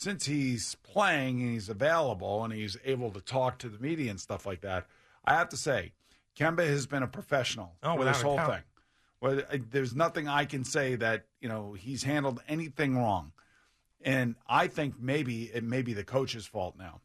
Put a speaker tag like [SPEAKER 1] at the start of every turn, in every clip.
[SPEAKER 1] since he's playing and he's available and he's able to talk to the media and stuff like that, I have to say, Kemba has been a professional for this whole thing. Well, there's nothing I can say that, he's handled anything wrong. And I think maybe it may be the coach's fault now.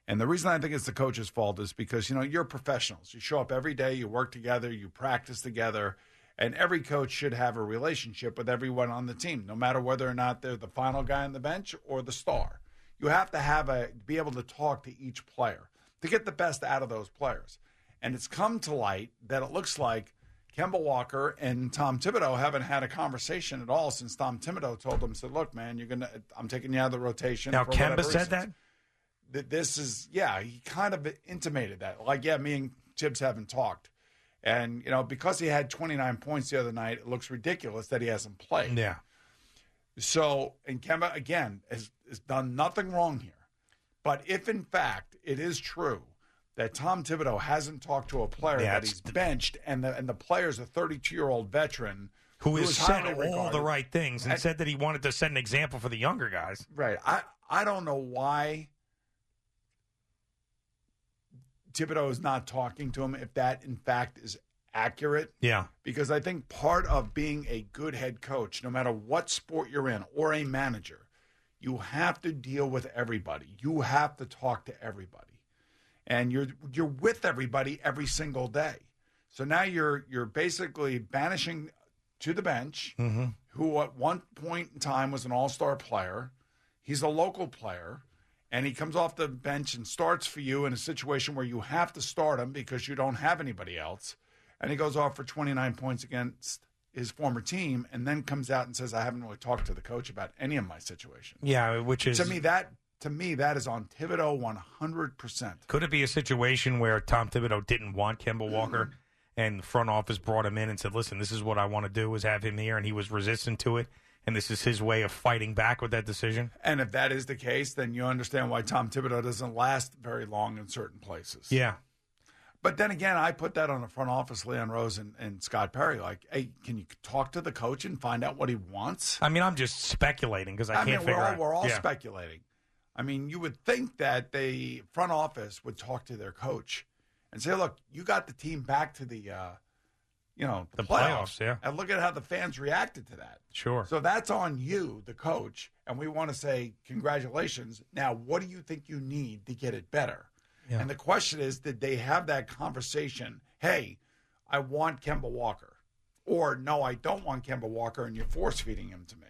[SPEAKER 1] And the reason I think it's the coach's fault is because, you're professionals. You show up every day, you work together, you practice together, and every coach should have a relationship with everyone on the team, no matter whether or not they're the final guy on the bench or the star. You have to be able to talk to each player to get the best out of those players. And it's come to light that it looks like Kemba Walker and Tom Thibodeau haven't had a conversation at all since Tom Thibodeau told them, said, look, man, I'm taking you out of the rotation.
[SPEAKER 2] Now, Kemba said that?
[SPEAKER 1] He kind of intimated that. Like, me and Thibs haven't talked. And, because he had 29 points the other night, it looks ridiculous that he hasn't played.
[SPEAKER 2] Yeah.
[SPEAKER 1] So, and Kemba, again, has done nothing wrong here. But if, in fact, it is true that Tom Thibodeau hasn't talked to a player that he's benched, and the player's a 32-year-old veteran
[SPEAKER 2] who has said all the right things and said that he wanted to set an example for the younger guys.
[SPEAKER 1] Right. I don't know why Thibodeau is not talking to him, if that, in fact, is accurate.
[SPEAKER 2] Yeah.
[SPEAKER 1] Because I think part of being a good head coach, no matter what sport you're in, or a manager, you have to deal with everybody. You have to talk to everybody. And you're with everybody every single day. So now you're basically banishing to the bench, who at one point in time was an all-star player. He's a local player. And he comes off the bench and starts for you in a situation where you have to start him because you don't have anybody else. And he goes off for 29 points against his former team and then comes out and says, I haven't really talked to the coach about any of my situations.
[SPEAKER 2] Yeah, which is...
[SPEAKER 1] To me, that is on Thibodeau 100%.
[SPEAKER 2] Could it be a situation where Tom Thibodeau didn't want Kemba Walker and the front office brought him in and said, listen, this is what I want to do, is have him here, and he was resistant to it? And this is his way of fighting back with that decision? And
[SPEAKER 1] if that is the case, then you understand why Tom Thibodeau doesn't last very long in certain places.
[SPEAKER 2] Yeah.
[SPEAKER 1] But then again, I put that on the front office, Leon Rose and Scott Perry. Like, hey, can you talk to the coach and find out what he wants?
[SPEAKER 2] I mean, I'm just speculating because I can't figure out.
[SPEAKER 1] We're all speculating. I mean, you would think that the front office would talk to their coach and say, look, you got the team back to the playoffs.
[SPEAKER 2] Yeah.
[SPEAKER 1] And look at how the fans reacted to that.
[SPEAKER 2] Sure.
[SPEAKER 1] So that's on you, the coach, and we want to say congratulations. Now, what do you think you need to get it better? Yeah. And the question is, did they have that conversation? Hey, I want Kemba Walker. Or, no, I don't want Kemba Walker, and you're force-feeding him to me.